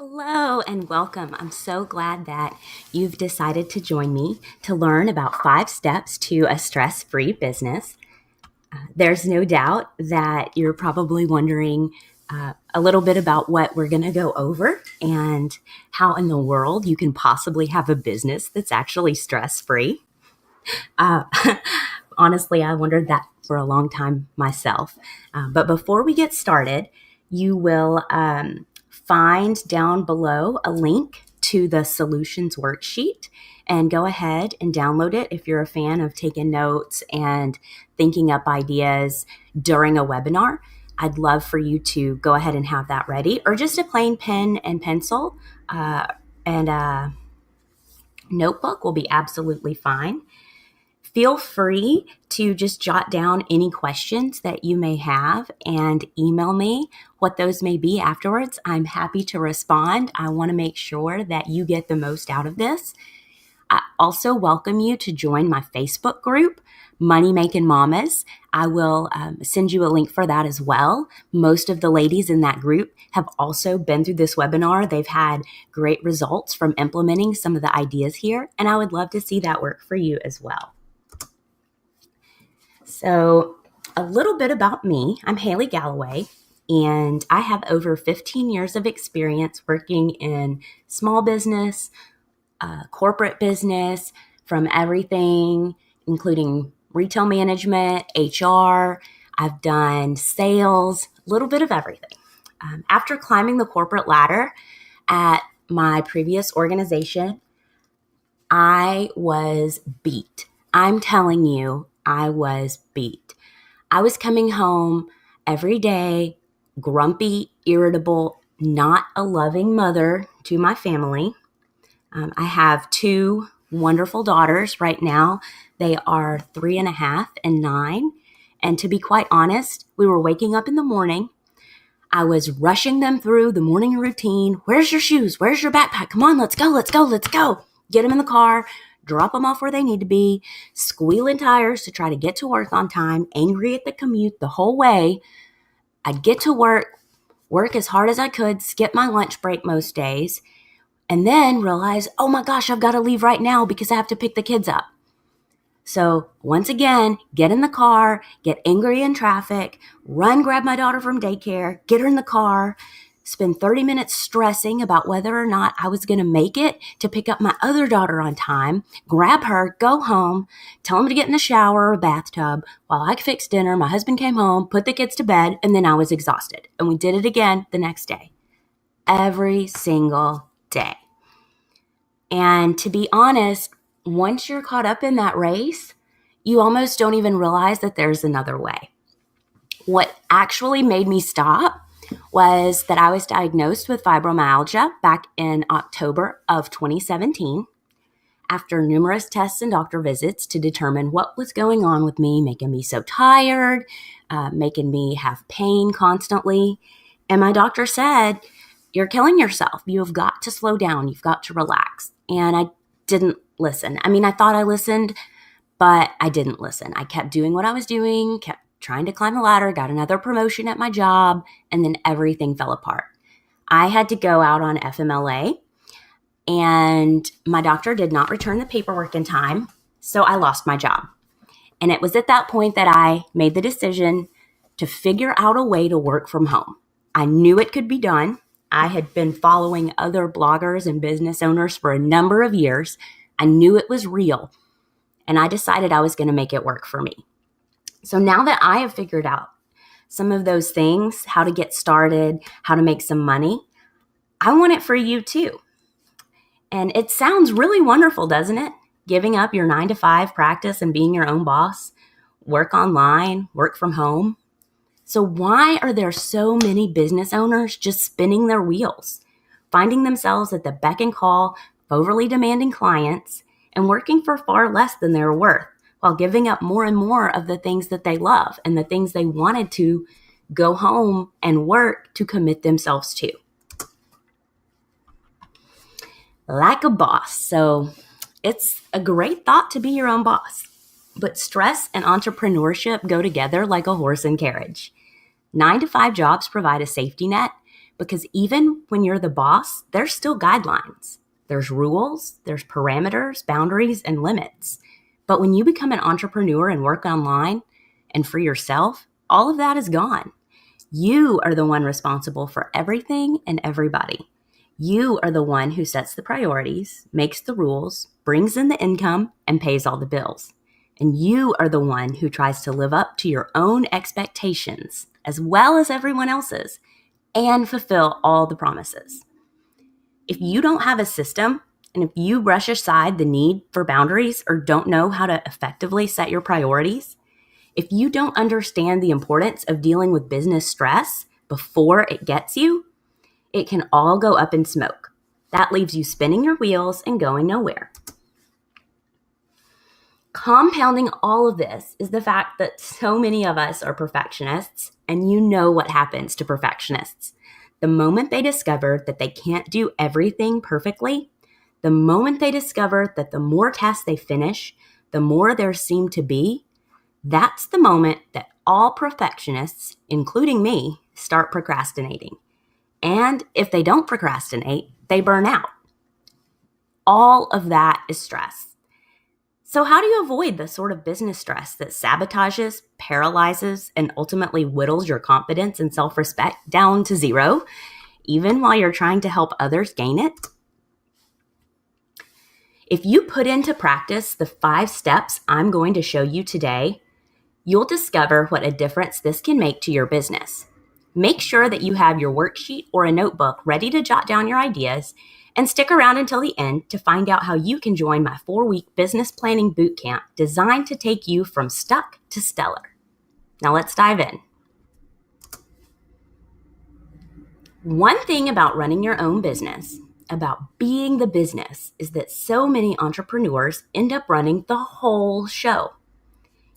Hello and welcome. I'm so glad that you've decided to join me to learn about 5 steps to a stress-free business. There's no doubt that you're probably wondering a little bit about what we're going to go over and how in the world you can possibly have a business that's actually stress-free. Uh, Honestly, I wondered that for a long time myself. But before we get started, you will find down below a link to the solutions worksheet and go ahead and download it if you're a fan of taking notes and thinking up ideas during a webinar. I'd love for you to go ahead and have that ready, or just a plain pen and pencil and a notebook will be absolutely fine. Feel free to just jot down any questions that you may have and email me what those may be afterwards. I'm happy to respond. I want to make sure that you get the most out of this. I also welcome you to join my Facebook group, Money Making Mamas. I will send you a link for that as well. Most of the ladies in that group have also been through this webinar. They've had great results from implementing some of the ideas here, and I would love to see that work for you as well. So a little bit about me. I'm Haley Galloway, and I have over 15 years of experience working in small business, corporate business, from everything, including retail management, HR. I've done sales, a little bit of everything. After climbing the corporate ladder at my previous organization, I was beat. I'm telling you, I was beat. I was coming home every day, grumpy, irritable, not a loving mother to my family. I have 2 wonderful daughters right now. They are 3.5 and 9. And to be quite honest, we were waking up in the morning. I was rushing them through the morning routine. Where's your shoes? Where's your backpack? Come on, let's go, let's go, let's go. Get them in the car, drop them off where they need to be, squealing tires to try to get to work on time, angry at the commute the whole way. I'd get to work as hard as I could, skip my lunch break most days, and then realize, oh my gosh, I've got to leave right now because I have to pick the kids up. So once again, get in the car, get angry in traffic, run, grab my daughter from daycare, get her in the car, spend 30 minutes stressing about whether or not I was going to make it to pick up my other daughter on time, grab her, go home, tell them to get in the shower or bathtub while I fixed dinner. My husband came home, put the kids to bed, and then I was exhausted. And we did it again the next day. Every single day. And to be honest, once you're caught up in that race, you almost don't even realize that there's another way. What actually made me stop was that I was diagnosed with fibromyalgia back in October of 2017 after numerous tests and doctor visits to determine what was going on with me, making me so tired, making me have pain constantly. And my doctor said, you're killing yourself. You have got to slow down. You've got to relax. And I didn't listen. I mean, I thought I listened, but I didn't listen. I kept doing what I was doing, kept trying to climb the ladder, got another promotion at my job, and then everything fell apart. I had to go out on FMLA, and my doctor did not return the paperwork in time, so I lost my job. And it was at that point that I made the decision to figure out a way to work from home. I knew it could be done. I had been following other bloggers and business owners for a number of years. I knew it was real, and I decided I was going to make it work for me. So now that I have figured out some of those things, how to get started, how to make some money, I want it for you too. And it sounds really wonderful, doesn't it? Giving up your 9-to-5 practice and being your own boss, work online, work from home. So why are there so many business owners just spinning their wheels, finding themselves at the beck and call of overly demanding clients and working for far less than they're worth, while giving up more and more of the things that they love and the things they wanted to go home and work to commit themselves to? Like a boss. So it's a great thought to be your own boss, but stress and entrepreneurship go together like a horse and carriage. 9-to-5 jobs provide a safety net, because even when you're the boss, there's still guidelines. There's rules, there's parameters, boundaries, and limits. But when you become an entrepreneur and work online and for yourself, all of that is gone. You are the one responsible for everything and everybody. You are the one who sets the priorities, makes the rules, brings in the income, and pays all the bills. And you are the one who tries to live up to your own expectations as well as everyone else's and fulfill all the promises. If you don't have a system, and if you brush aside the need for boundaries or don't know how to effectively set your priorities, if you don't understand the importance of dealing with business stress before it gets you, it can all go up in smoke. That leaves you spinning your wheels and going nowhere. Compounding all of this is the fact that so many of us are perfectionists, and you know what happens to perfectionists. The moment they discover that they can't do everything perfectly, the moment they discover that the more tasks they finish, the more there seem to be, that's the moment that all perfectionists, including me, start procrastinating. And if they don't procrastinate, they burn out. All of that is stress. So how do you avoid the sort of business stress that sabotages, paralyzes, and ultimately whittles your confidence and self-respect down to zero, even while you're trying to help others gain it? If you put into practice the 5 steps I'm going to show you today, you'll discover what a difference this can make to your business. Make sure that you have your worksheet or a notebook ready to jot down your ideas, and stick around until the end to find out how you can join my 4-week business planning bootcamp designed to take you from stuck to stellar. Now let's dive in. One thing about running your own business, about being the business, is that so many entrepreneurs end up running the whole show.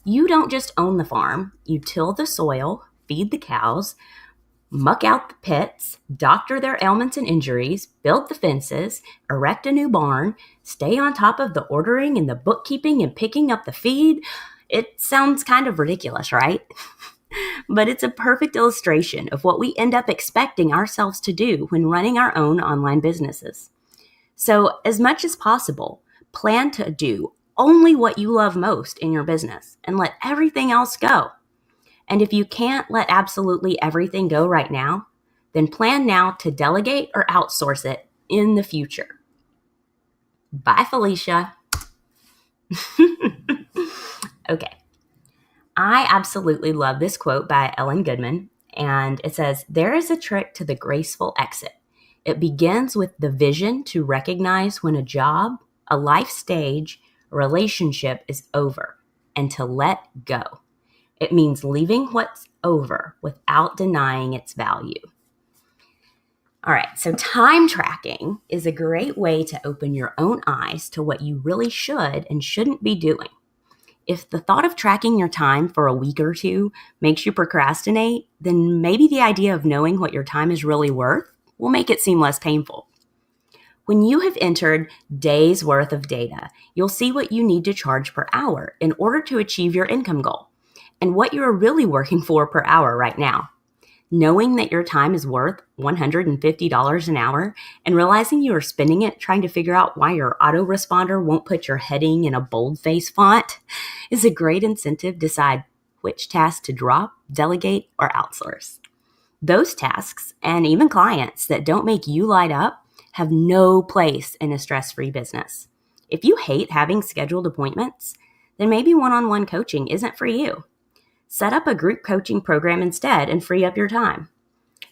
You don't just own the farm, you till the soil, feed the cows, muck out the pits, doctor their ailments and injuries, build the fences, erect a new barn, stay on top of the ordering and the bookkeeping and picking up the feed. It sounds kind of ridiculous, right? But it's a perfect illustration of what we end up expecting ourselves to do when running our own online businesses. So, as much as possible, plan to do only what you love most in your business and let everything else go. And if you can't let absolutely everything go right now, then plan now to delegate or outsource it in the future. Bye, Felicia. Okay. I absolutely love this quote by Ellen Goodman, and it says, "There is a trick to the graceful exit. It begins with the vision to recognize when a job, a life stage, a relationship is over, and to let go. It means leaving what's over without denying its value." All right, so time tracking is a great way to open your own eyes to what you really should and shouldn't be doing. If the thought of tracking your time for a week or two makes you procrastinate, then maybe the idea of knowing what your time is really worth will make it seem less painful. When you have entered days worth of data, you'll see what you need to charge per hour in order to achieve your income goal, and what you are really working for per hour right now. Knowing that your time is worth $150 an hour and realizing you are spending it trying to figure out why your autoresponder won't put your heading in a boldface font is a great incentive to decide which tasks to drop, delegate, or outsource. Those tasks, and even clients that don't make you light up, have no place in a stress-free business. If you hate having scheduled appointments, then maybe one-on-one coaching isn't for you. Set up a group coaching program instead and free up your time.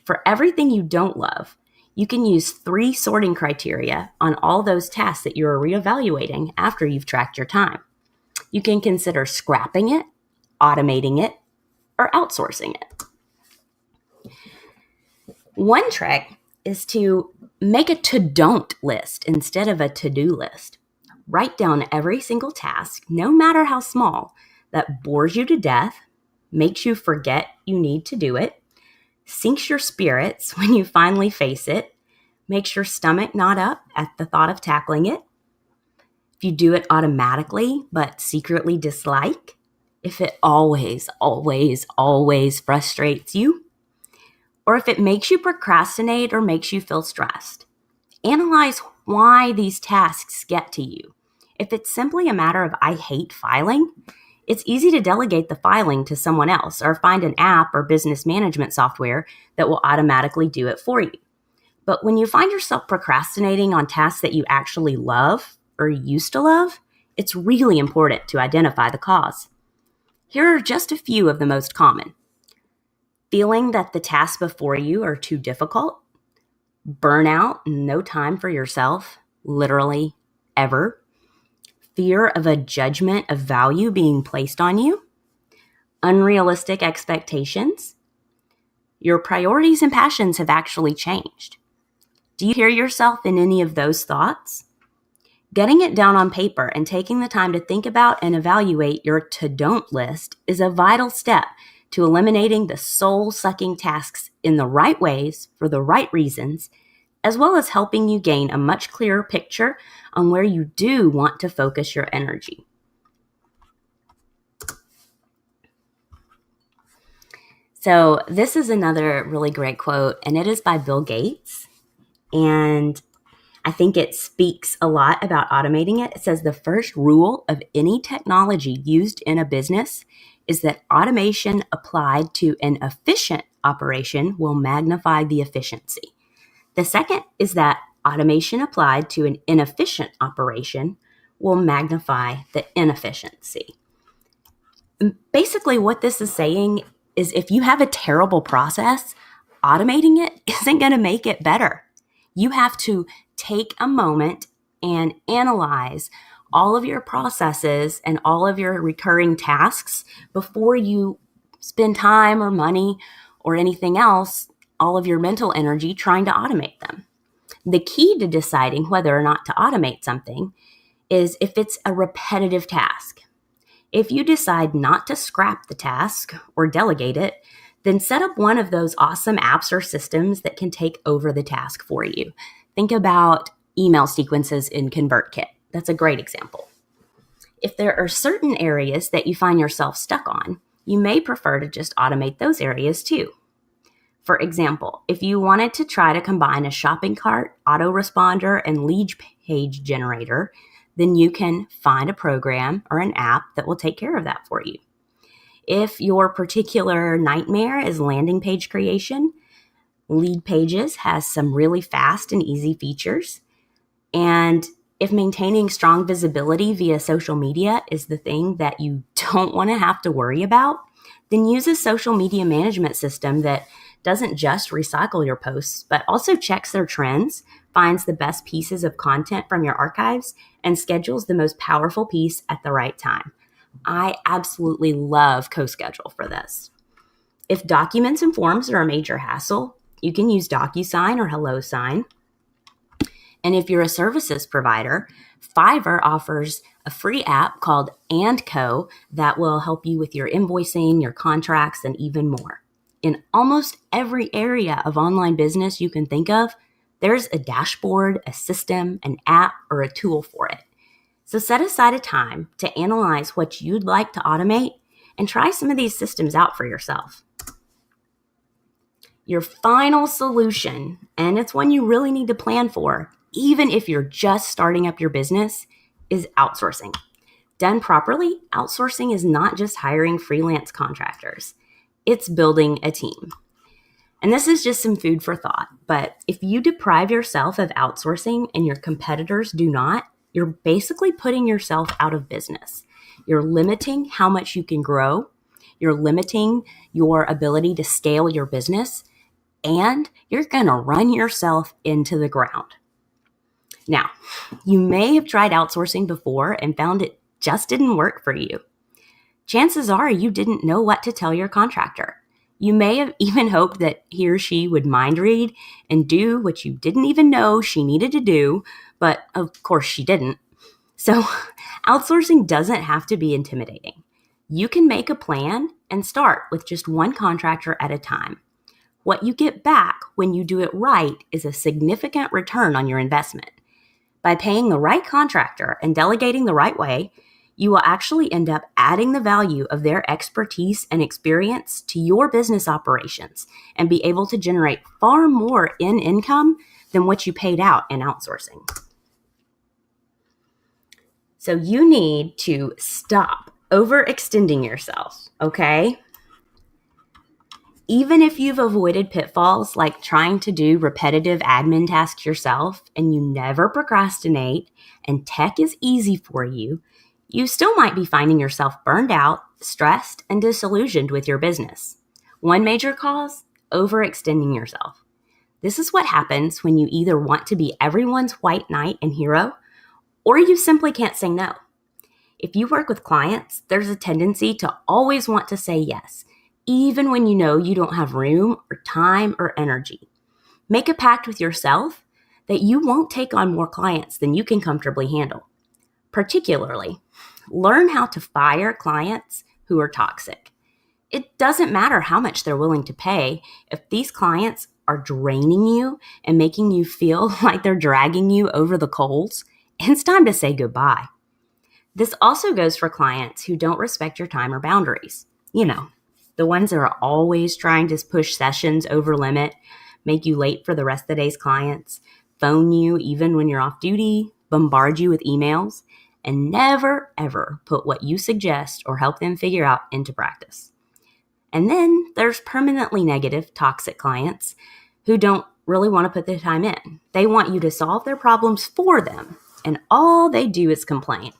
For everything you don't love, you can use 3 sorting criteria on all those tasks that you are reevaluating after you've tracked your time. You can consider scrapping it, automating it, or outsourcing it. One trick is to make a to-don't list instead of a to-do list. Write down every single task, no matter how small, that bores you to death, makes you forget you need to do it, sinks your spirits when you finally face it, makes your stomach knot up at the thought of tackling it. If you do it automatically but secretly dislike, if it always, always, always frustrates you, or if it makes you procrastinate or makes you feel stressed. Analyze why these tasks get to you. If it's simply a matter of I hate filing, it's easy to delegate the filing to someone else or find an app or business management software that will automatically do it for you. But when you find yourself procrastinating on tasks that you actually love or used to love, it's really important to identify the cause. Here are just a few of the most common. Feeling that the tasks before you are too difficult, burnout, no time for yourself, literally ever, fear of a judgment of value being placed on you, unrealistic expectations, your priorities and passions have actually changed. Do you hear yourself in any of those thoughts? Getting it down on paper and taking the time to think about and evaluate your to-don't list is a vital step to eliminating the soul-sucking tasks in the right ways for the right reasons, as well as helping you gain a much clearer picture on where you do want to focus your energy. So this is another really great quote, and it is by Bill Gates. And I think it speaks a lot about automating it. It says the first rule of any technology used in a business is that automation applied to an efficient operation will magnify the efficiency. The second is that automation applied to an inefficient operation will magnify the inefficiency. Basically, what this is saying is if you have a terrible process, automating it isn't going to make it better. You have to take a moment and analyze all of your processes and all of your recurring tasks before you spend time or money or anything else, all of your mental energy trying to automate them. The key to deciding whether or not to automate something is if it's a repetitive task. If you decide not to scrap the task or delegate it, then set up one of those awesome apps or systems that can take over the task for you. Think about email sequences in ConvertKit. That's a great example. If there are certain areas that you find yourself stuck on, you may prefer to just automate those areas too. For example, if you wanted to try to combine a shopping cart, autoresponder, and lead page generator, then you can find a program or an app that will take care of that for you. If your particular nightmare is landing page creation, Lead Pages has some really fast and easy features. And if maintaining strong visibility via social media is the thing that you don't want to have to worry about, then use a social media management system that doesn't just recycle your posts, but also checks their trends, finds the best pieces of content from your archives, and schedules the most powerful piece at the right time. I absolutely love CoSchedule for this. If documents and forms are a major hassle, you can use DocuSign or HelloSign. And if you're a services provider, Fiverr offers a free app called &Co that will help you with your invoicing, your contracts, and even more. In almost every area of online business you can think of, there's a dashboard, a system, an app, or a tool for it. So set aside a time to analyze what you'd like to automate and try some of these systems out for yourself. Your final solution, and it's one you really need to plan for, even if you're just starting up your business, is outsourcing. Done properly, outsourcing is not just hiring freelance contractors. It's building a team. And this is just some food for thought, but if you deprive yourself of outsourcing and your competitors do not, you're basically putting yourself out of business. You're limiting how much you can grow. You're limiting your ability to scale your business, and you're going to run yourself into the ground. Now, you may have tried outsourcing before and found it just didn't work for you. Chances are you didn't know what to tell your contractor. You may have even hoped that he or she would mind read and do what you didn't even know she needed to do, but of course she didn't. So outsourcing doesn't have to be intimidating. You can make a plan and start with just one contractor at a time. What you get back when you do it right is a significant return on your investment. By paying the right contractor and delegating the right way, You will actually end up adding the value of their expertise and experience to your business operations and be able to generate far more in income than what you paid out in outsourcing. So you need to stop overextending yourself, okay? Even if you've avoided pitfalls like trying to do repetitive admin tasks yourself and you never procrastinate and tech is easy for you, you still might be finding yourself burned out, stressed, and disillusioned with your business. One major cause, overextending yourself. This is what happens when you either want to be everyone's white knight and hero, or you simply can't say no. If you work with clients, there's a tendency to always want to say yes, even when you know you don't have room or time or energy. Make a pact with yourself that you won't take on more clients than you can comfortably handle. Particularly, learn how to fire clients who are toxic. It doesn't matter how much they're willing to pay if these clients are draining you and making you feel like they're dragging you over the coals. It's time to say goodbye. This also goes for clients who don't respect your time or boundaries. You know, the ones that are always trying to push sessions over limit, make you late for the rest of the day's clients, phone you even when you're off duty, bombard you with emails, and never, ever put what you suggest or help them figure out into practice. And then there's permanently negative, toxic clients who don't really want to put the time in. They want you to solve their problems for them, and all they do is complain.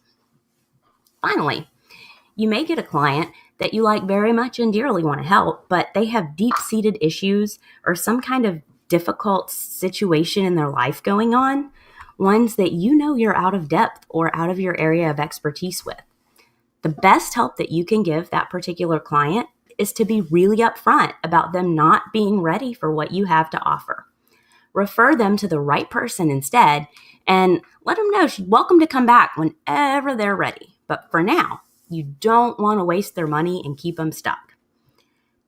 Finally, you may get a client that you like very much and dearly want to help, but they have deep-seated issues or some kind of difficult situation in their life going on, ones that you know you're out of depth or out of your area of expertise with. The best help that you can give that particular client is to be really upfront about them not being ready for what you have to offer. Refer them to the right person instead and let them know she's welcome to come back whenever they're ready. But for now, you don't want to waste their money and keep them stuck.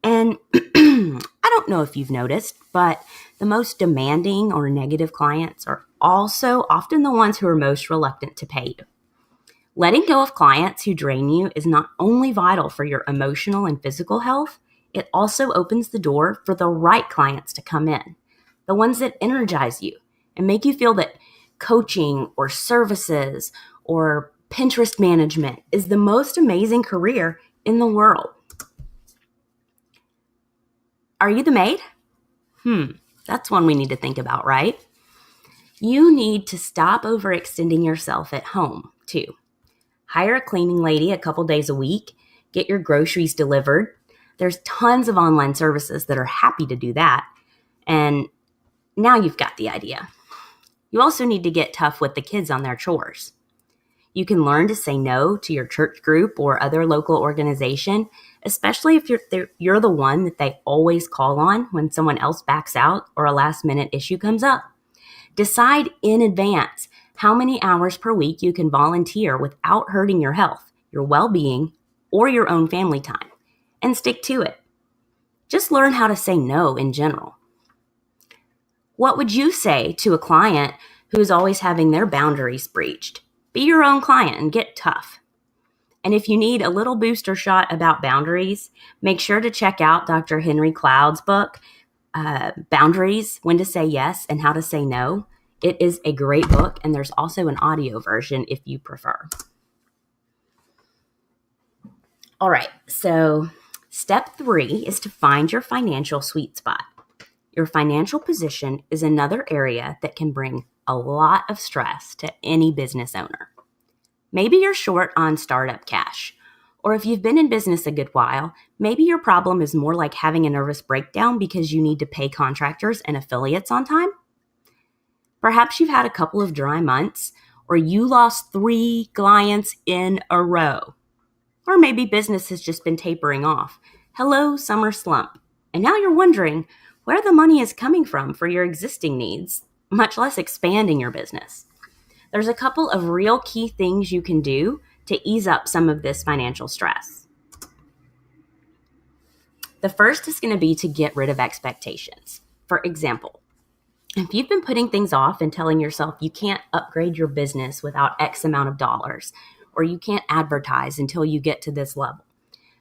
And I don't know if you've noticed, but the most demanding or negative clients are also often the ones who are most reluctant to pay you. Letting go of clients who drain you is not only vital for your emotional and physical health, it also opens the door for the right clients to come in, the ones that energize you and make you feel that coaching or services or Pinterest management is the most amazing career in the world. Are you the maid? That's one we need to think about, right? You need to stop overextending yourself at home, too. Hire a cleaning lady a couple days a week. Get your groceries delivered. There's tons of online services that are happy to do that. And now you've got the idea. You also need to get tough with the kids on their chores. You can learn to say no to your church group or other local organization, especially if you're the one that they always call on when someone else backs out or a last-minute issue comes up. Decide in advance how many hours per week you can volunteer without hurting your health, your well-being, or your own family time, and stick to it. Just learn how to say no in general. What would you say to a client who's always having their boundaries breached? Be your own client and get tough. And if you need a little booster shot about boundaries, make sure to check out Dr. Henry Cloud's book, Boundaries, When to Say Yes and How to Say No. It is a great book, and there's also an audio version if you prefer. All right, so step 3 is to find your financial sweet spot. Your financial position is another area that can bring a lot of stress to any business owner. Maybe you're short on startup cash, or if you've been in business a good while, maybe your problem is more like having a nervous breakdown because you need to pay contractors and affiliates on time. Perhaps you've had a couple of dry months, or you lost 3 clients in a row. Or maybe business has just been tapering off. Hello, summer slump. And now you're wondering where the money is coming from for your existing needs, much less expanding your business. There's a couple of real key things you can do to ease up some of this financial stress. The first is going to be to get rid of expectations. For example, if you've been putting things off and telling yourself you can't upgrade your business without X amount of dollars, or you can't advertise until you get to this level.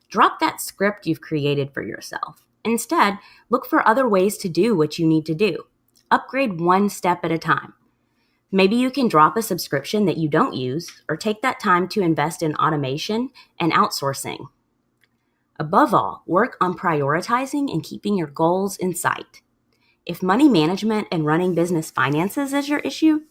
Drop that script you've created for yourself. Instead, look for other ways to do what you need to do. Upgrade one step at a time. Maybe you can drop a subscription that you don't use or take that time to invest in automation and outsourcing. Above all, work on prioritizing and keeping your goals in sight. If money management and running business finances is your issue,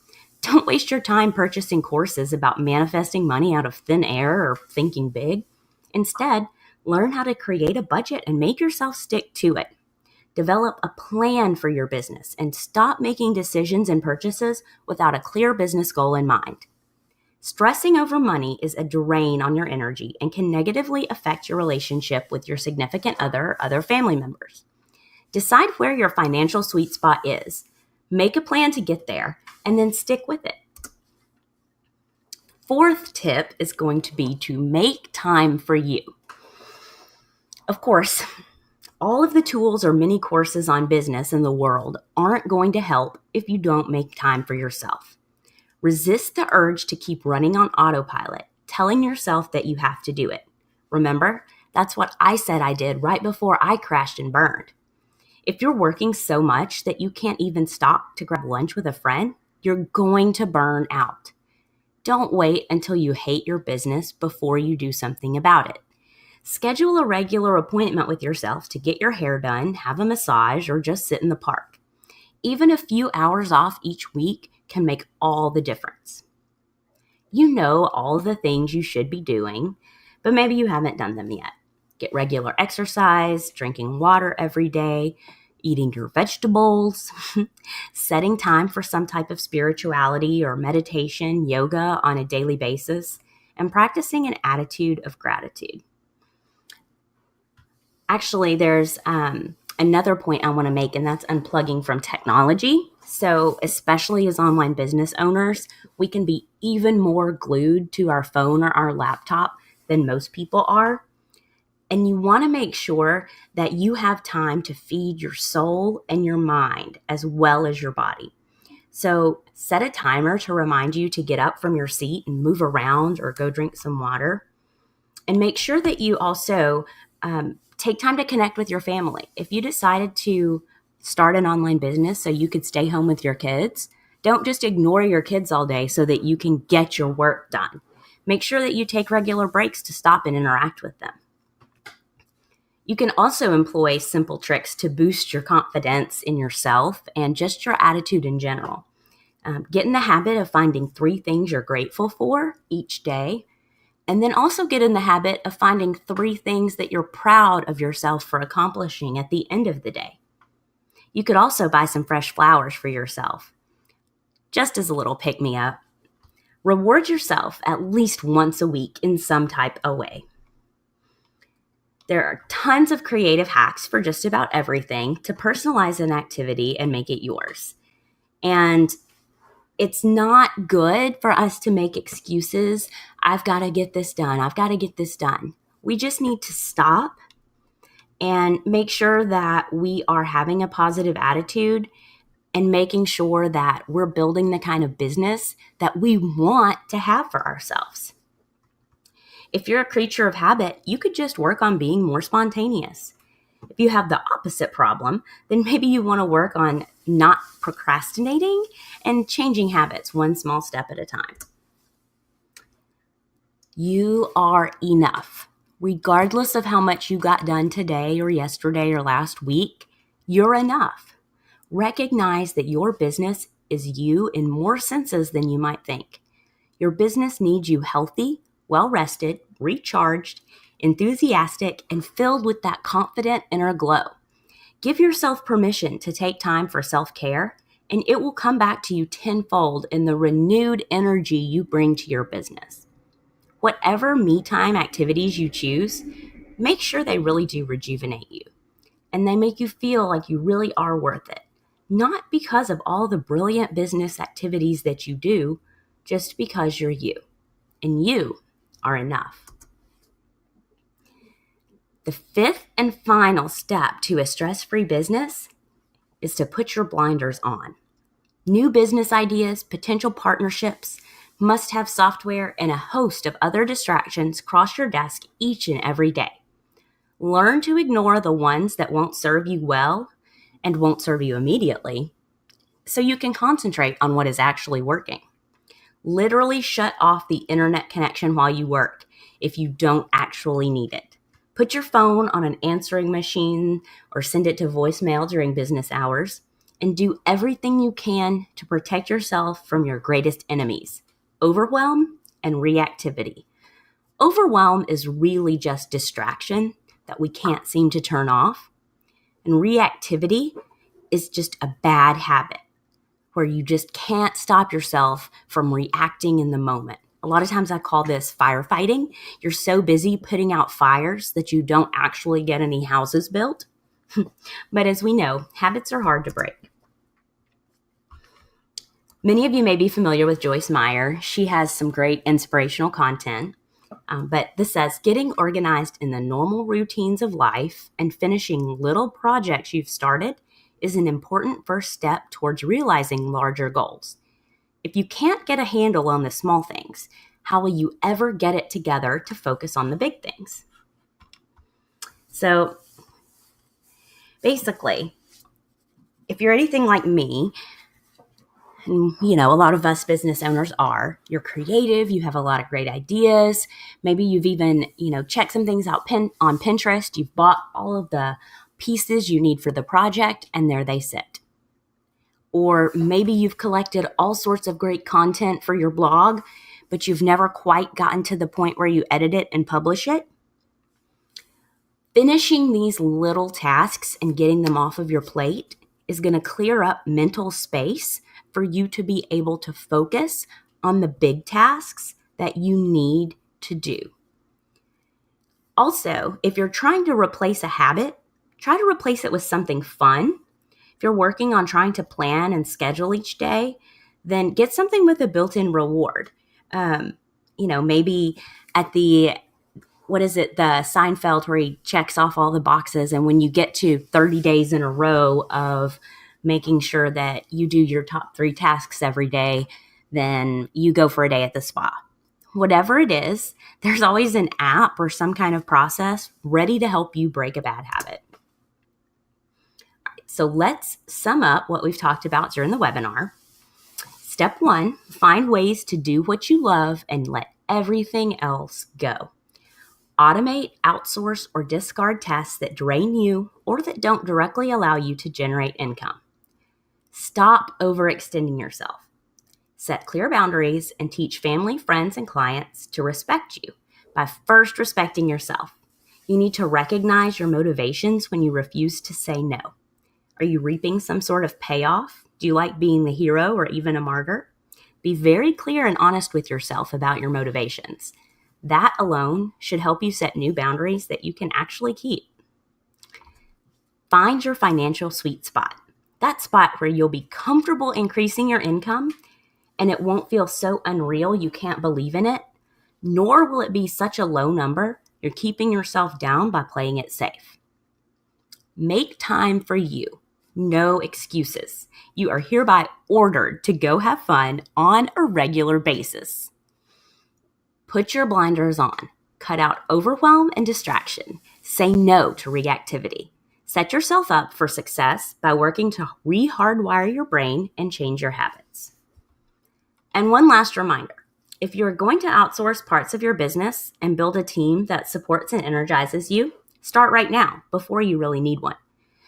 don't waste your time purchasing courses about manifesting money out of thin air or thinking big. Instead, learn how to create a budget and make yourself stick to it. Develop a plan for your business and stop making decisions and purchases without a clear business goal in mind. Stressing over money is a drain on your energy and can negatively affect your relationship with your significant other or other family members. Decide where your financial sweet spot is. Make a plan to get there and then stick with it. Fourth tip is going to be to make time for you. Of course, all of the tools or mini courses on business in the world aren't going to help if you don't make time for yourself. Resist the urge to keep running on autopilot, telling yourself that you have to do it. Remember, that's what I said I did right before I crashed and burned. If you're working so much that you can't even stop to grab lunch with a friend, you're going to burn out. Don't wait until you hate your business before you do something about it. Schedule a regular appointment with yourself to get your hair done, have a massage, or just sit in the park. Even a few hours off each week can make all the difference. You know all the things you should be doing, but maybe you haven't done them yet. Get regular exercise, drinking water every day, eating your vegetables, setting time for some type of spirituality or meditation, yoga on a daily basis, and practicing an attitude of gratitude. Actually, there's another point I want to make, and that's unplugging from technology. So especially as online business owners, we can be even more glued to our phone or our laptop than most people are. And you want to make sure that you have time to feed your soul and your mind as well as your body. So set a timer to remind you to get up from your seat and move around or go drink some water. And make sure that you also take time to connect with your family. If you decided to start an online business so you could stay home with your kids, don't just ignore your kids all day so that you can get your work done. Make sure that you take regular breaks to stop and interact with them. You can also employ simple tricks to boost your confidence in yourself and just your attitude in general. Get in the habit of finding 3 things you're grateful for each day. And then also get in the habit of finding 3 things that you're proud of yourself for accomplishing at the end of the day. You could also buy some fresh flowers for yourself, just as a little pick-me-up. Reward yourself at least once a week in some type of way. There are tons of creative hacks for just about everything to personalize an activity and make it yours. And it's not good for us to make excuses. I've got to get this done. I've got to get this done. We just need to stop and make sure that we are having a positive attitude and making sure that we're building the kind of business that we want to have for ourselves. If you're a creature of habit, you could just work on being more spontaneous. If you have the opposite problem, then maybe you want to work on not procrastinating and changing habits one small step at a time. You are enough. Regardless of how much you got done today or yesterday or last week, you're enough. Recognize that your business is you in more senses than you might think. Your business needs you healthy, well-rested, recharged, enthusiastic, and filled with that confident inner glow. Give yourself permission to take time for self-care, and it will come back to you tenfold in the renewed energy you bring to your business. Whatever me-time activities you choose, make sure they really do rejuvenate you, and they make you feel like you really are worth it. Not because of all the brilliant business activities that you do, just because you're you, and you are enough. The 5th and final step to a stress-free business is to put your blinders on. New business ideas, potential partnerships, must have software, and a host of other distractions cross your desk each and every day. Learn to ignore the ones that won't serve you well and won't serve you immediately so you can concentrate on what is actually working. Literally shut off the internet connection while you work if you don't actually need it. Put your phone on an answering machine or send it to voicemail during business hours, and do everything you can to protect yourself from your greatest enemies, overwhelm and reactivity. Overwhelm is really just distraction that we can't seem to turn off, and reactivity is just a bad habit where you just can't stop yourself from reacting in the moment. A lot of times I call this firefighting. You're so busy putting out fires that you don't actually get any houses built. But as we know, habits are hard to break. Many of you may be familiar with Joyce Meyer. She has some great inspirational content. But this says, getting organized in the normal routines of life and finishing little projects you've started is an important first step towards realizing larger goals. If you can't get a handle on the small things, how will you ever get it together to focus on the big things? So basically, if you're anything like me, and a lot of us business owners are, you're creative, you have a lot of great ideas. Maybe you've even, checked some things out on Pinterest. You've bought all of the pieces you need for the project, and there they sit. Or maybe you've collected all sorts of great content for your blog, but you've never quite gotten to the point where you edit it and publish it. Finishing these little tasks and getting them off of your plate is going to clear up mental space for you to be able to focus on the big tasks that you need to do. Also, if you're trying to replace a habit, try to replace it with something fun. If you're working on trying to plan and schedule each day, then get something with a built-in reward. Maybe at the Seinfeld where he checks off all the boxes, and when you get to 30 days in a row of making sure that you do your top 3 tasks every day, then you go for a day at the spa. Whatever it is, there's always an app or some kind of process ready to help you break a bad habit. So let's sum up what we've talked about during the webinar. Step 1, find ways to do what you love and let everything else go. Automate, outsource, or discard tasks that drain you or that don't directly allow you to generate income. Stop overextending yourself. Set clear boundaries and teach family, friends, and clients to respect you by first respecting yourself. You need to recognize your motivations when you refuse to say no. Are you reaping some sort of payoff? Do you like being the hero or even a martyr? Be very clear and honest with yourself about your motivations. That alone should help you set new boundaries that you can actually keep. Find your financial sweet spot. That spot where you'll be comfortable increasing your income and it won't feel so unreal you can't believe in it, nor will it be such a low number you're keeping yourself down by playing it safe. Make time for you. No excuses. You are hereby ordered to go have fun on a regular basis. Put your blinders on. Cut out overwhelm and distraction. Say no to reactivity. Set yourself up for success by working to re-hardwire your brain and change your habits. And one last reminder, if you're going to outsource parts of your business and build a team that supports and energizes you, start right now before you really need one.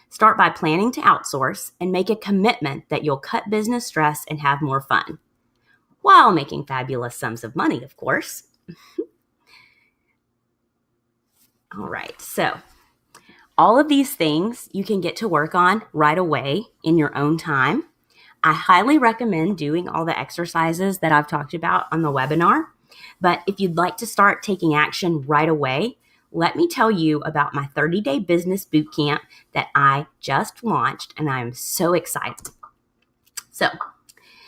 Start by planning to outsource and make a commitment that you'll cut business stress and have more fun, while making fabulous sums of money, of course. All right, so all of these things you can get to work on right away in your own time. I highly recommend doing all the exercises that I've talked about on the webinar. But if you'd like to start taking action right away, let me tell you about my 30-day business bootcamp that I just launched, and I'm so excited. So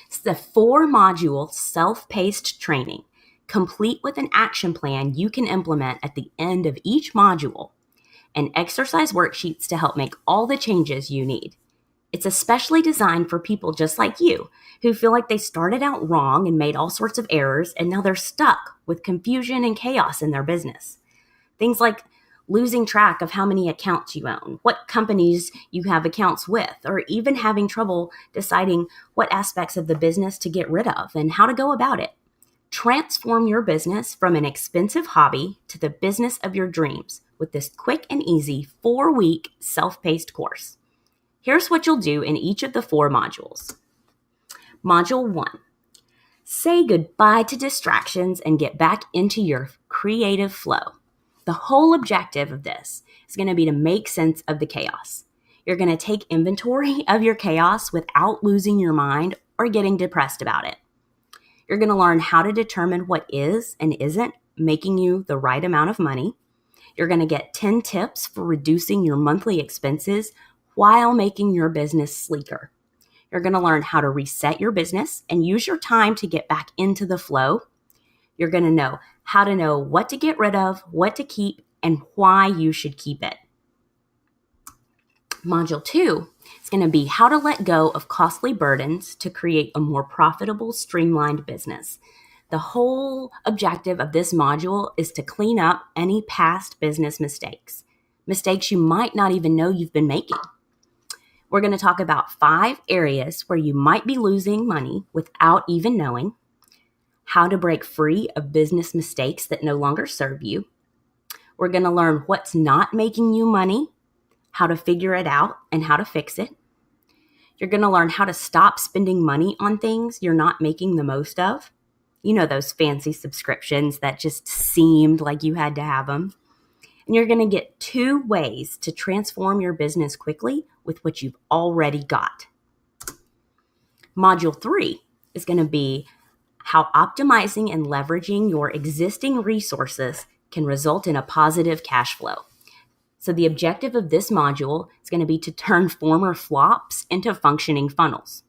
it's the 4-module self-paced training, complete with an action plan you can implement at the end of each module, and exercise worksheets to help make all the changes you need. It's especially designed for people just like you who feel like they started out wrong and made all sorts of errors, and now they're stuck with confusion and chaos in their business. Things like losing track of how many accounts you own, what companies you have accounts with, or even having trouble deciding what aspects of the business to get rid of and how to go about it. Transform your business from an expensive hobby to the business of your dreams with this quick and easy 4-week self-paced course. Here's what you'll do in each of the 4 modules. Module 1. Say goodbye to distractions and get back into your creative flow. The whole objective of this is going to be to make sense of the chaos. You're going to take inventory of your chaos without losing your mind or getting depressed about it. You're going to learn how to determine what is and isn't making you the right amount of money. You're going to get 10 tips for reducing your monthly expenses while making your business sleeker. You're going to learn how to reset your business and use your time to get back into the flow. You're going to know how to know what to get rid of, what to keep, and why you should keep it. Module 2 is going to be how to let go of costly burdens to create a more profitable, streamlined business. The whole objective of this module is to clean up any past business mistakes you might not even know you've been making. We're going to talk about 5 areas where you might be losing money without even knowing, how to break free of business mistakes that no longer serve you. We're going to learn what's not making you money, how to figure it out, and how to fix it. You're going to learn how to stop spending money on things you're not making the most of. You know, those fancy subscriptions that just seemed like you had to have them. And you're going to get 2 ways to transform your business quickly with what you've already got. Module 3 is going to be how optimizing and leveraging your existing resources can result in a positive cash flow. So the objective of this module is going to be to turn former flops into functioning funnels.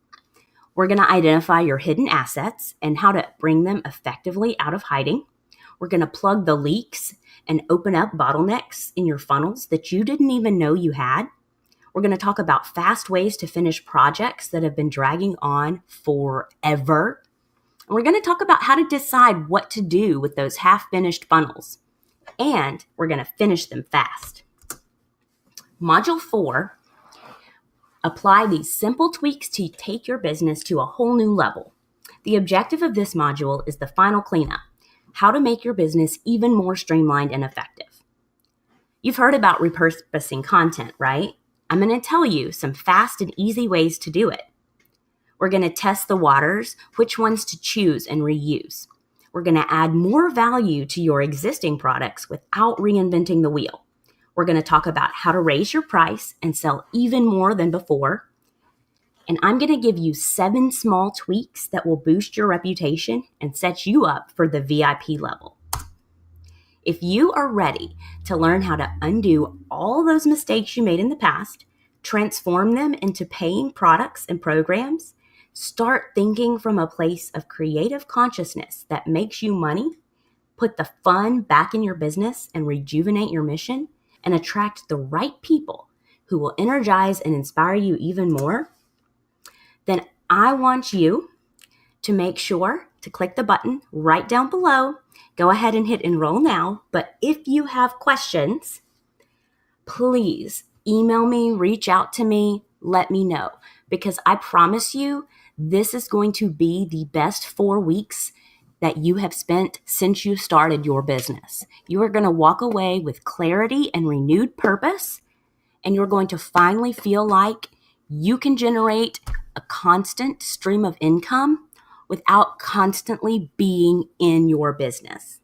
We're going to identify your hidden assets and how to bring them effectively out of hiding. We're going to plug the leaks and open up bottlenecks in your funnels that you didn't even know you had. We're going to talk about fast ways to finish projects that have been dragging on forever. And we're going to talk about how to decide what to do with those half-finished funnels. And we're going to finish them fast. Module 4, apply these simple tweaks to take your business to a whole new level. The objective of this module is the final cleanup, how to make your business even more streamlined and effective. You've heard about repurposing content, right? I'm going to tell you some fast and easy ways to do it. We're going to test the waters, which ones to choose and reuse. We're going to add more value to your existing products without reinventing the wheel. We're going to talk about how to raise your price and sell even more than before. And I'm going to give you 7 small tweaks that will boost your reputation and set you up for the VIP level. If you are ready to learn how to undo all those mistakes you made in the past, transform them into paying products and programs, start thinking from a place of creative consciousness that makes you money, put the fun back in your business and rejuvenate your mission, and attract the right people who will energize and inspire you even more, then I want you to make sure to click the button right down below. Go ahead and hit enroll now. But if you have questions, please email me, reach out to me, let me know. Because I promise you, this is going to be the best 4 weeks that you have spent since you started your business. You are going to walk away with clarity and renewed purpose, and you're going to finally feel like you can generate a constant stream of income without constantly being in your business.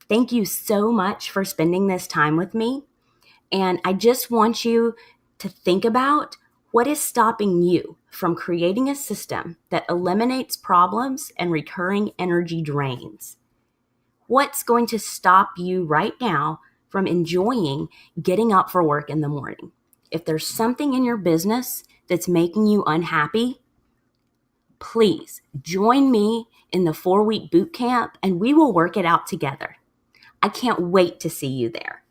Thank you so much for spending this time with me. And I just want you to think about what is stopping you from creating a system that eliminates problems and recurring energy drains. What's going to stop you right now from enjoying getting up for work in the morning? If there's something in your business that's making you unhappy, please join me in the 4-week boot camp and we will work it out together. I can't wait to see you there.